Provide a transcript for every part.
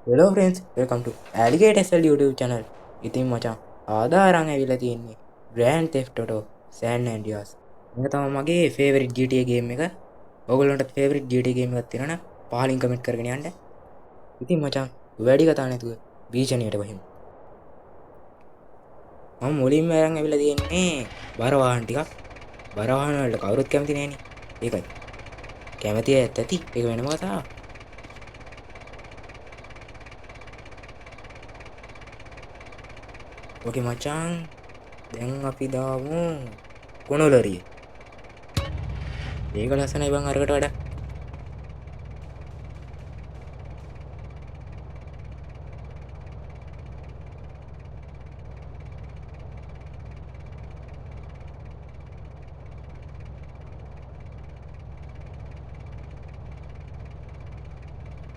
Hello friends, welcome to Alligator SL YouTube channel. ඉතින් මචං ආද අරන් ඇවිල්ලා තියෙන්නේ Grand Theft Auto San Andreas. මේක තමයි මගේ favorite GTA game එක. ඔයගොල්ලන්ට favorite GTA game එකක් තියෙනවා නම් පහලින් comment කරගෙන යන්න. ඉතින් මචං වැඩි කතා නැතුව වීචනියට වහිමු. මම මුලින්ම අරන් ඇවිල්ලා තියෙන්නේ බර වාහන ටිකක්. බර වාහන වලට කවුරුත් කැමති නෑනේ. ඒකයි. කැමති ඇත්ත ඇති. ඒක වෙනම කතාවක්. ඕකේ මචං දැන් අපි දාමු කොනොලරිය. ඒක ලස්සනයි බං අරකට වඩා.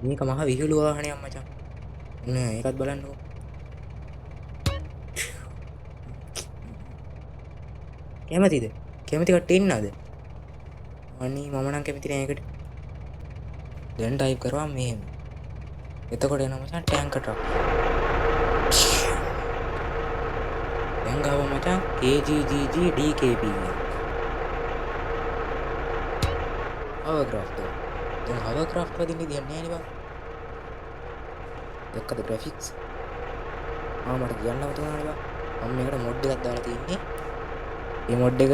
මේක මහ විහිළු වාහනයක් මචං. නේ ඒකත් බලන්නකෝ. කැමතිද? කැමති කට්ටිය ඉන්නවද? අනේ මම නම් කැමති නෑ ඒකට. දැන් ටයිප් කරවා මෙහෙම. එතකොට එනවා මචං ටැංක ට්‍රක්. දැන් ගාව මචං KGGG DKP කියලා. හවර්ක්‍රාෆ්ට්. දැන් හවර්ක්‍රාෆ්ට් වදින්න දෙන්නේ නෑනේ බං. දැක්කද ග්‍රැෆික්ස්? මට කියන්නම තුනනේ බං. මම මේකට මොඩ් එකක් දාලා තින්නේ. මේ මොඩ් එක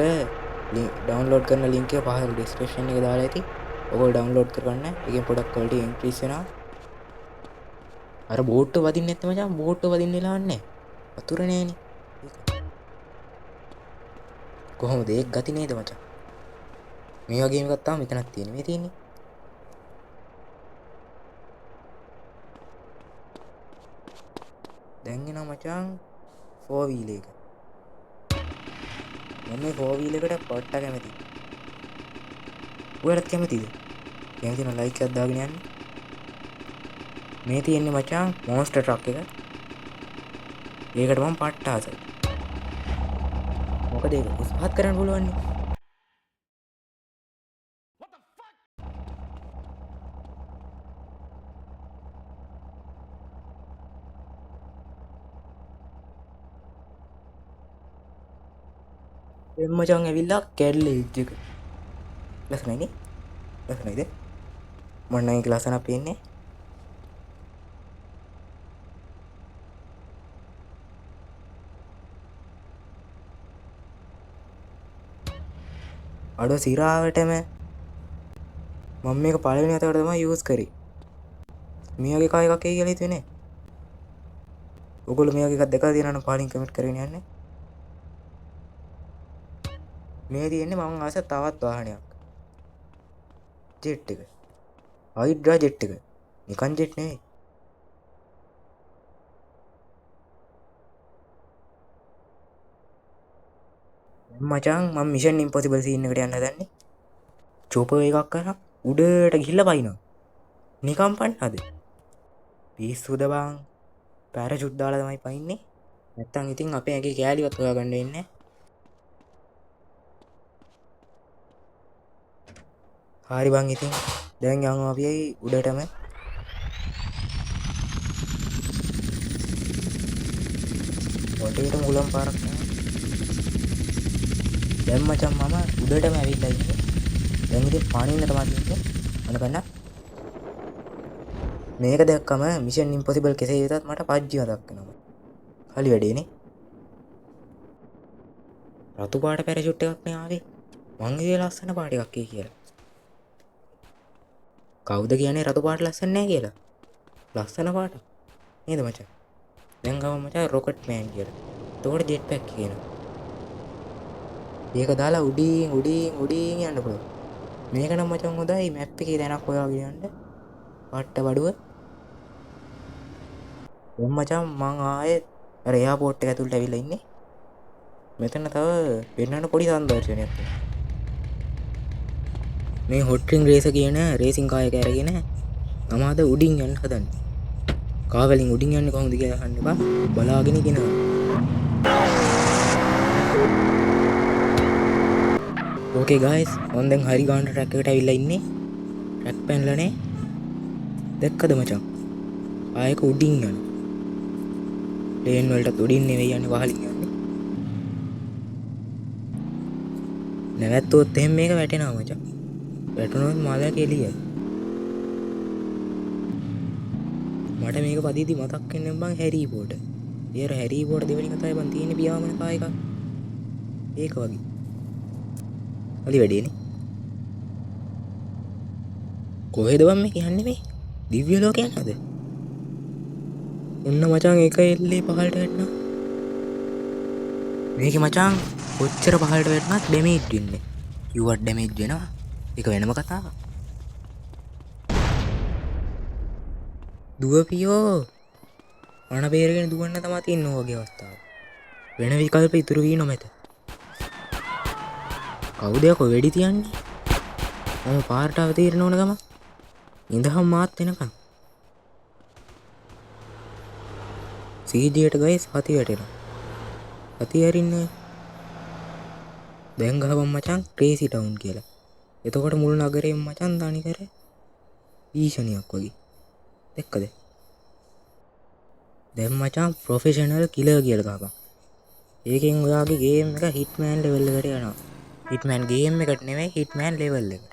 ඩවුන්ලෝඩ් කරන ලින්ක් එක පහළ ඩිස්ක්‍රිප්ෂන් එකේ දාලා ඇති. ඔයගොල්ලෝ ඩවුන්ලෝඩ් කරගන්න. ඒකෙන් පොඩක් ක්වලිටි ඉන්ක්‍රීස් වෙනවා. අර බෝට්ටු වදින්න නැත්නම් මචං බෝට්ටු වදින්න වෙලාවක් නැහැ. වතුර නෑනේ. කොහොමද ඒක ගති නේද මචං? මේ වගේ එකක් තමයි මෙතනක් තියෙන්නේ. මේ තියෙන්නේ. දැන් එනවා මචං 4 wheel එක. මම මේ 4 wheel එකට පොට්ට කැමතියි. ඔයාලත් කැමතිද? කැමති නම් ලයික් එකක් දාගෙන යන්න. මේ තියෙන්නේ මචං මොන්ස්ටර් ට්‍රක් එක. ඒකට මම පට්ට ආසයි. මොකද ඒක උස්පහත් කරන්න පුළුවන් නේ. දැන් මචං ඇවිල්ලා කැඩ්ලේජ් එක. ලස්සනයිනේ. ලස්සනයිද? මම නම් ඒක ලස්සනක් පේන්නේ. අඩ සිරාවටම මම මේක පළවෙනි අතකට තමයි යූස් කරේ. මේ වගේ කා එකක් එයි කියලා හිතුවේ නෑ. ඔයගොල්ලෝ මේ වගේ එකක් දැකලා තියෙනවා නම් පහලින් කමෙන්ට් කරගෙන යන්න. මේ තියෙන්නේ මම ආස තවත් වාහනයක්. ජෙට් එක. හයිඩ්‍රා ජෙට් එක. නිකන් ජෙට් නෙවෙයි. මචං මම මිෂන් ඉම්පොසිබල් සීන් එකට යන්න හදන්නේ. චෝපර් එකක් කරා උඩට ගිහිල්ලා පයින්නවා. නිකන් පන්නද? පිස්සුද බං? පැරෂුට් දාලා තමයි පයින්නේ. නැත්තම් ඉතින් අපේ ඇගේ කෑලිවත් හොයාගන්න වෙන්නේ. හරි බං ඉතින් දැන් යමු අපි උඩටම. වටේට මුලම් පාරක් යනවා. දැන් මචං මම උඩටම ඇවිල්ලා ඉන්නේ. දැන් ඉතින් පානින්න තමයි ඉන්නේ. අන්න බලන්න. මේක දැක්කම මිෂන් ඉම්පොසිබල් කෙසේ වෙතත් මට පජ්ජි මතක් වෙනවා. හලි වැඩේනේ. රතු පාට පැරෂුට් එකක් නේ ආවේ. මං ඉතින් ලස්සන පාට එකක් කියලා. කවුද කියන්නේ රතු පාට ලස්සන නැහැ කියලා? ලස්සන පාට. නේද මචං? දැන් ගම මචං රොකට් මෑන් කියලා. එතකොට ජෙට් පැක් කියනවා. ඒක දාලා උඩින් යන්න පුළුවන්. මේක නම් මචං හොඳයි මැප් එකේ දැනක් හොයාගෙන යන්න. පට්ට බඩුව. දැන් මචං මං ආයේ අර එයාපෝට් එක ඇතුළට ඇවිල්ලා ඉන්නේ. මෙතන තව වෙනන පොඩි සංදර්ශනයක් තියෙනවා. මේ හොට් රින් රේස කියන රේසින් කාර් එක අරගෙන මම අද උඩින් යන්න හදන්නේ. කාවලින් උඩින් යන්නේ කොහොමද කියලා අහන්න එපා. බලාගෙන ඉගෙනවා. ඕකේ ගයිස් මම දැන් හරි ගාන ට්‍රැක් එකට ඇවිල්ලා ඉන්නේ. ට්‍රැක් පැනලානේ. දැක්කද මචං? ආයක උඩින් යන ප්ලේන් වලට උඩින් නෙවෙයි යන්නේ වහලින් යන්නේ. නැවැත්තුවොත් එහෙම මේක වැටෙනවා මචං. වැටුණොත් මාළයා කෙලියයි. මට මේක පදීදි මතක් වෙන්නේ බං හැරී පොටර්. ඊයර හැරී පොටර් දෙවෙනි කතාවේ බං තියෙන්නේ පියාඹන කා එකක්. ඒක වගේ. හරි වැඩේනේ. කොහෙද බං මේ කියන්නේ මේ? දිව්‍ය ලෝකයක් නේද? ඔන්න මචං එක එල්ලේ පහළට වැටෙනවා. මේකේ මචං කොච්චර පහළට වැටුණත් ඩැමේජ් වෙන්නේ. කිව්වට ඩැමේජ් වෙනවා. ඒක වෙනම කතාවක්. දුවපියෝ අන බේරගෙන දුවන්න තමයි තියෙන්නේ ඔයගේ අවස්ථාව. වෙන විකල්ප ඉතුරු වී නොමැත. කවුද යකෝ වෙඩි තියන්නේ? මම පාරට අවතීර්ණ වුණ ගම ඉඳහම් මාත් වෙනකන්. සීජියට ගයිස් හති වැටෙනවා. හති ඇරින්නේ. දැන් ගහපන් මචං ක්‍රේසි ටවුන් කියලා. එතකොට මුළු නගරේම මචං තනි කර ඊශනියක් වගේ. දැක්කද? දැන් මචං ප්‍රොෆෙෂනල් කිලර් කියලා ගහපන්. ඒකෙන් ඔයාගේ ගේම් එක හිට්මෑන් ලෙවල් එකට යනවා. හිට්මෑන් ගේම් එකට නෙමෙයි හිට්මෑන් ලෙවල් එකට.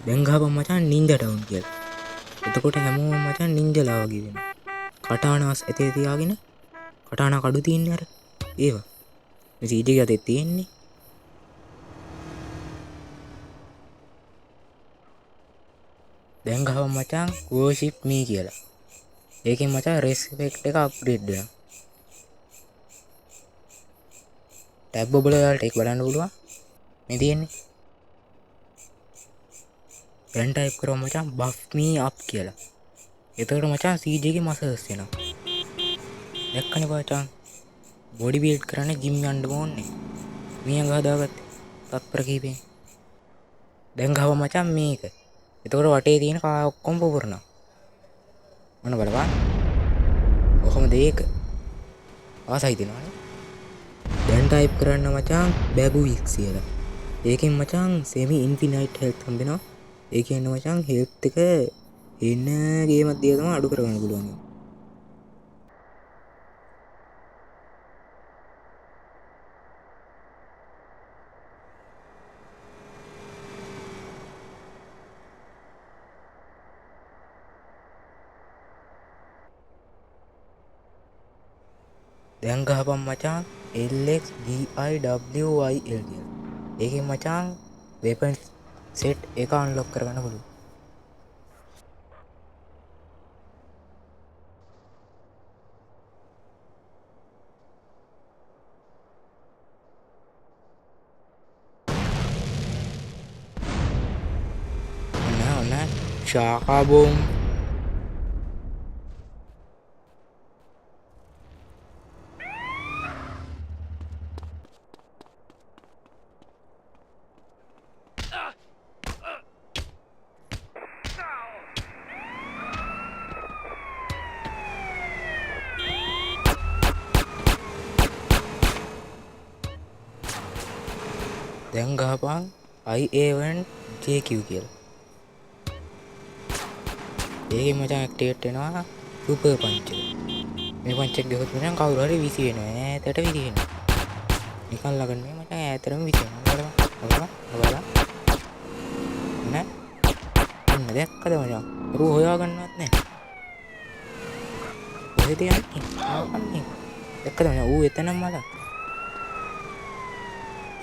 දැන් ගහපන් මචං නින්ජා ටවුන් කියලා. එතකොට හැමෝම මචං නින්ජලා වගේ වෙනවා. කටානාස් ඇතේ තියාගෙන කටානා කඩු තියන්නේ අර ඒවා. මේ සීජි ගතේ තියෙන්නේ. දැන් ගහපන් මචං වර්ෂිප් මී කියලා. ඒකෙන් මචං රෙස්පෙක්ට් එක අප්ග්‍රේඩ් වෙනවා. ටැබ් බබල වලට ඒක බලන්න පුළුවන්. මේ තියෙන්නේ. දැන් ටයිප් කරමු මචං බෆ් මී අප් කියලා. එතකොට මචං CJ එකේ මසල්ස් වෙනවා. දැක්කනේ මචං. බොඩි බිල්ඩ් කරන්න ජිම් යන්න ඕනේ. මියංග හදාගත්තේ. තත්පර කීපෙන්. දැන් ගහව මචං මේක. එතකොට වටේ තියෙන කා ඔක්කොම පුපුරනවා. මොන බලපන්. කොහොමද ඒක? ආසයි දෙනවනේ. දැන් ටයිප් කරන්න මචං බැබුවික්ස් කියලා. ඒකෙන් මචං සෙමි ඉන්ෆිනයිට් හෙල්ත් හම්බෙනවා. ඒ කියන්නේ මචං හෙල්ත් එක එන ගේමක් දිහා තමයි අඩු කරගන්න පුළුවන්. දැන් ගහපන් මචං LXGIWYL කියලා. ඒකෙන් මචං වෙපන් සෙට් එක අන්ලොක් කරගන්න පුළුවන්. ඔන්න ශාකා බෝම් දැන් ගහපන් IA1JQ කියලා. ඒකෙන් මචං ඇක්ටිවේට් වෙනවා සුපර් පන්ච් එක. මේ පන්ච් එක ගහුවොත් මචං කවුරු හරි විසි වෙනවා. ඈතට විසි වෙනවා. නිකන් ළඟ නෙමෙයි මචං ඈතරම විසි වෙනවා. බලන්න. නෑ. අන්න දැක්කද මචං? ඌ හොයාගන්නවත් නෑ. කොහෙද යන්නේ? ආපන්නේ. දැක්කද මචං? ඌ එතනම මලක්.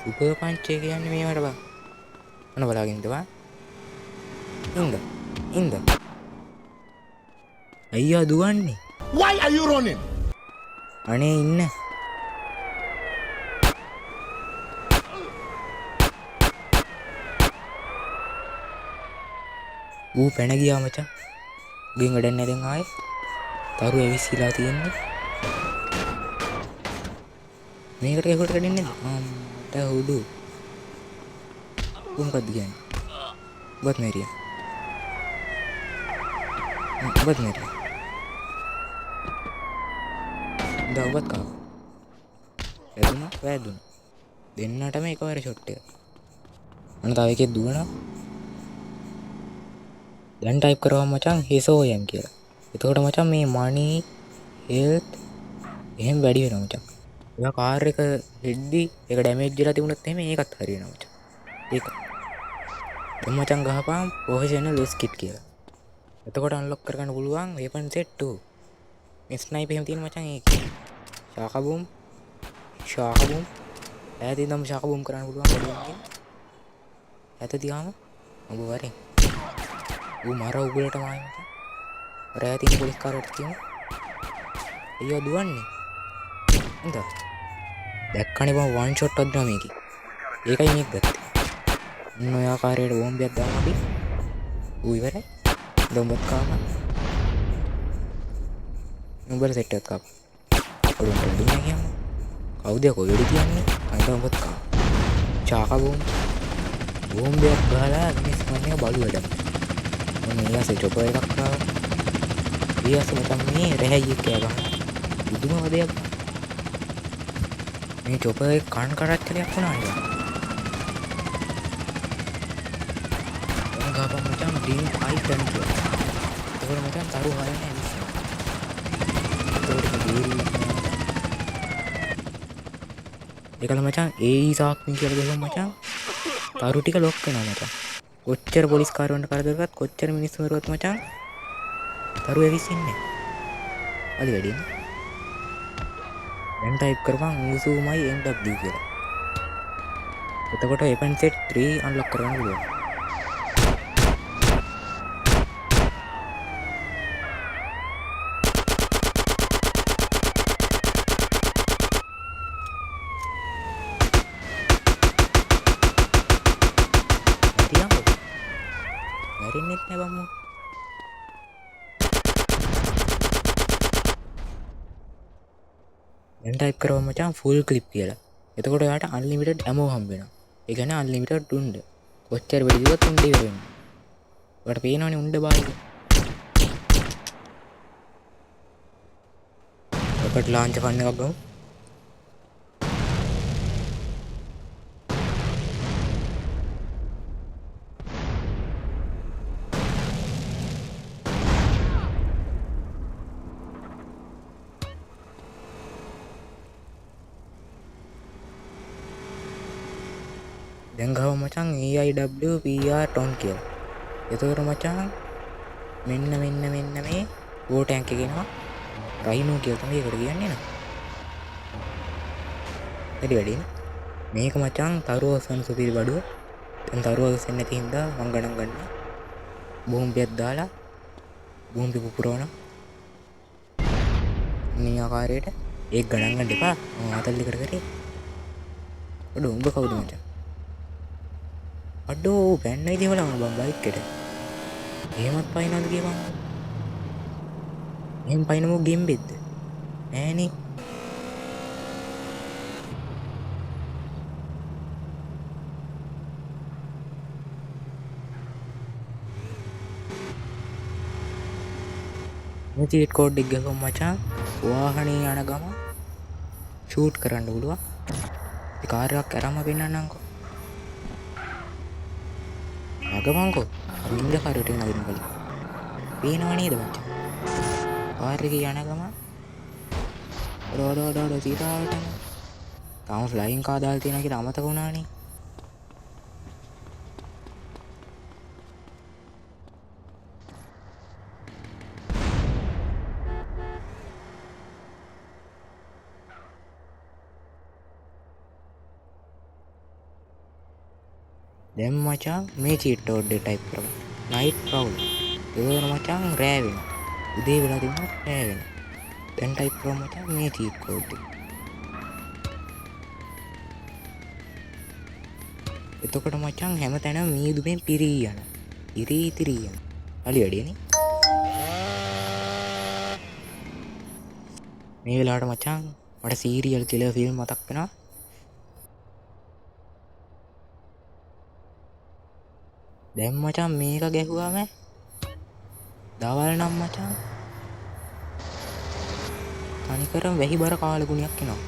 සුපර් පන්ච් එක කියන්නේ මේවට බං. මොන බලාගෙන ඉඳපන්. ඉඳ. අයියා දුවන්නේ. Why are you running? අනේ ඉන්න. ඌ පැන ගියා මචං. ගෙන් වැඩක් නැහැ දැන් ආයේ. තරු ඇවිස්සීලා තියෙන්නේ. මේකට කෙහෙකට කඩින්නේ නැද්ද? හුඩු මොකක්ද කියන්නේ? බත් මේරියා. බත් මේරියා. දවවත් කාව. වැදුනා. දෙන්නටම එකවර ෂොට් එක. අන්න තව එකෙක් දුවනවා. දැන් ටයිප් කරවම් මචං HSOM කියලා. එතකොට මචං මේ money health එහෙම වැඩි වෙනවා මචං. ඔයා කාර් එක හෙද්දි ඒක ඩැමේජ් වෙලා තිබුණොත් එහෙම ඒකත් හරියනවා මචං. ඒක. දැන් මචං ගහපන් professional list kit කියලා. එතකොට අන්ලොක් කරගන්න පුළුවන් weapon set 2. මේ ස්නයිපර් එහෙම තියෙන මචං ඒක. ශාකබුම් ඈතින් නම් ශාකබුම් කරන්න පුළුවන් බඩුවන්ගෙන්. ඇත තියාම ඔබ වරෙන්. ඌ මර උගලට මායි මචං. අර ඈතින් පොලිස් කාරයට කියමු. අයියෝ දුවන්නේ. හොඳ. දැක්කනේ බං වන් ෂොට් එකක් දෙනවා මේකේ. ඒකයි මේක ගත්තේ. ඔන්න ඔය ආකාරයට බෝම්බයක් දානවා අපි. ඌ ඉවරයි. දොඹත් කාම. නුඹර සෙට් එකක් කාප. ඔළුවට දුන්නා කියමු. කවුද කොහෙද තියන්නේ? අර දොඹත් කාම. චාකා බෝම්බයක් ගහලා මිනිස් මන්නේ බලු වැඩක්. මොන ඊයසේ චොපර් එකක් ආවා. ඊයසේ මචං මේ රැහැයියෙක් කෑ ගහන. බුදුම වදයක්. මේ චොපර් එක කන් කරච්චලයක් වුණා නේද? ගාපම් මචං ඩීන් අයිකන් කියලා. ඒකවල මචං තරු හරියන්නේ නැහැ. ඒකල මචං ඒ සාක්මින් කියලා ගහුවම මචං තරු ටික ලොක් වෙනවා මචං. කොච්චර පොලිස් කාරවන්ට කරදර කරත් කොච්චර මිනිස්සු මරුවත් මචං තරු එවිසින්නේ. අලි වැඩිනේ. දැන් ටයිප් කරපන් උසුමයි MW කියලා. එතකොට weapon set 3 අන්ලොක් කරගන්න පුළුවන්. මැරෙන්නෙත් නෑ බම්මෝ. දැන් ටයිප් කරවම මචං ෆුල් ක්ලිප් කියලා. එතකොට ඔයාට අන්ලිමිටඩ් ඇමෝ හම්බ වෙනවා. ඒ කියන්නේ අන්ලිමිටඩ් උණ්ඩ. කොච්චර වෙඩි දිවත් උණ්ඩ ඉවර වෙනවා. ඔයාලට පේනවනේ උණ්ඩ බාහිර. රොකට් ලාන්චර් ෆන් එකක් ගමු. දැන් ගහව මචං EIW PR ටොන් කියලා. එතකොට මචං මෙන්න මේ වෝ ටැංක් එක එනවා. රයිනෝ කියලා තමයි ඒකට කියන්නේ නේ. වැඩිනේ. මේක මචං තරුව සන් සුපිරි බඩුව. දැන් තරුව ගස්සන්නේ නැති හින්දා මං ගණන් ගන්නවා. බෝම්බයක් දාලා බෝම්බි පුපුරවන. මේ ආකාරයට ඒක ගණන් ගන්න එපා. මම ආතල්ලි කර කරේ. ඔඩ උඹ කවුද මචං? අඩෝ බැන්න ඉතින් වල බං බයික් එකට. එහෙමත් පයින්නද කියපන්. එහෙම පයින්නමු ගෙම්බෙද්ද? නෑනේ. මේ චීට් කෝඩ් එක ගහමු මචං. වාහනේ යන ගම ෂූට් කරන්න පුළුවන්. ඒ කාර් එකක් අරම පෙන්නන්නම්කෝ. අගමංකෝ අවින්ද කාරයට නගින්න කලින්. පේනව නේද මචං? කාර් එකේ යන ගම රෝඩ සීතාවට තාම ෆ්ලයින් කාර් දාලා තියෙනවා කියලා අමතක වුණානේ. දැන් මචං මේ චීට් කෝඩ් එක ටයිප් කරමු. නයිට් ප්‍රවුල්. ඒක මචං රෑ වෙනවා. උදේ වෙලා තිබුණා රෑ වෙනවා. දැන් ටයිප් කරමු මචං මේ චීට් කෝඩ් එක. එතකොට මචං හැමතැනම මීදුමෙන් පිරී යන. ඉරී යන. අලි වැඩිනේ. මේ වෙලාවට මචං මට සීරියල් කිලර් ෆිල්ම් මතක් වෙනවා. දැන් මචං මේක ගැහුවාම දවල් නම් මචං තනිකරම වැහිබර කාලගුණයක් එනවා.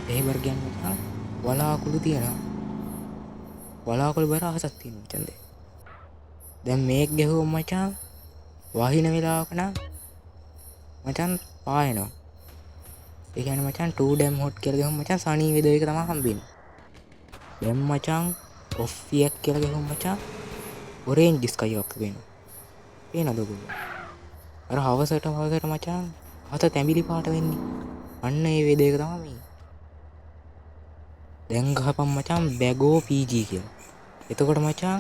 වැහිබර කියන්නේ මචං වලාකුළු තියනවා. වලාකුළු බර අහසක් තියෙනවා මචං. දැන් මේක ගැහුවම මචං වහින වෙලාවක නම් මචං පායනවා. ඒ කියන්නේ මචං 2 ඩැම් හොට් කියලා ගහමු මචං සනී වේදර් එක තමයි හම්බෙන්නේ. දැන් මචං ඔෆ් එකක් කියලා ගහමු මචං ඔරේන්ජ් ස්කයි එකක් වෙනවා. පේනවද ඔයගොල්ලෝ? අර හවසට මචං අත තැඹිලි පාට වෙන්නේ. අන්න ඒ වේදර් එක තමයි මේ. දැන් ගහපන් මචං බැගෝ PG කියලා. එතකොට මචං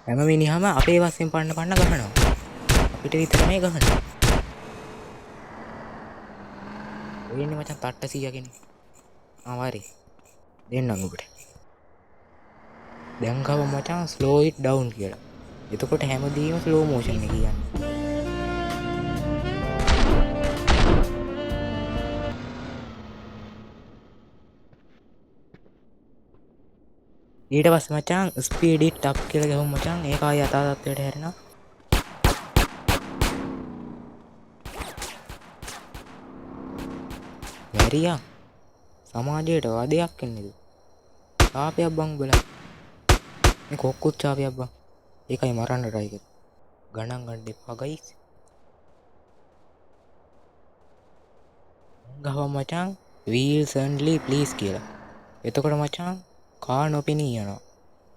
හැම මිනිහම අපේ වස්සෙන් පන්න ගහනවා. අපිට විතරමයි ගහන්නේ. වෙන්නේ මචං තට්ට 100 කෙනෙක්. ආවාරි. දෙන්නම් ඔබට. දැන් ගහපන් මචං slow it down කියලා. එතකොට හැමදේම slow motion එක කියන්නේ. ඊට පස්සේ මචං ස්පීඩ් ඉට් අප් කියලා ගහමු මචං. ඒක ආය යථා තත්ත්වයට හැරෙනවා. මැරියා සමාජයට වදයක් වෙන්නේද? ඡාපයක් බං උඹලා. මේ කොක්කුත් ඡාපයක් බං. ඒකයි මරන්න try කරේ. ගණන් ගන්න එපා ගයිස්. ගහව මචං wheels only please කියලා. එතකොට මචං කාර් නොපෙනී යනවා.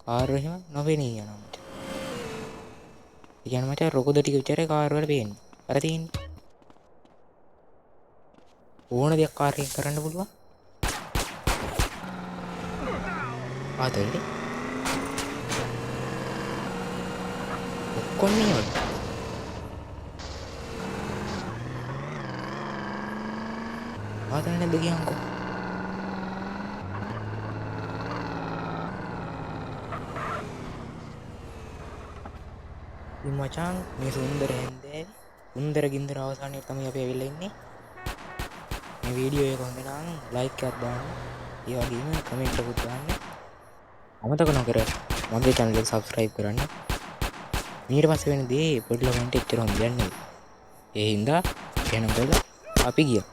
කාර් එහෙම නොපෙනී යනවා මචං. ඒ කියන්නේ මචං රොකද ටික විතරයි කාර් වල පේන්නේ. අර තියෙන්නේ. ඕන දෙයක් කාර් එකෙන් කරන්න පුළුවන්. ආතල්ලි. ඔක්කොම නියොත්. ආතල් නැද්ද කියන්කෝ. මචං මේ සුන්දර හැන්දෑවේ සුන්දර ගින්දර අවසානයේ තමයි අපි ඇවිල්ලා ඉන්නේ. මේ වීඩියෝ එක හොඳ නම් ලයික් එකක් දාන්න. ඒ වගේම කමෙන්ට් එකක් දාන්න. අමතක නොකර මගේ channel එක subscribe කරන්න. ඊට පස්සේ වෙන දේ පොඩි ළමයින්ට එච්චර හොඳ දෙයක් නෙවෙයි. ඒ හින්දා එහෙනම් බලලා අපි ගියා.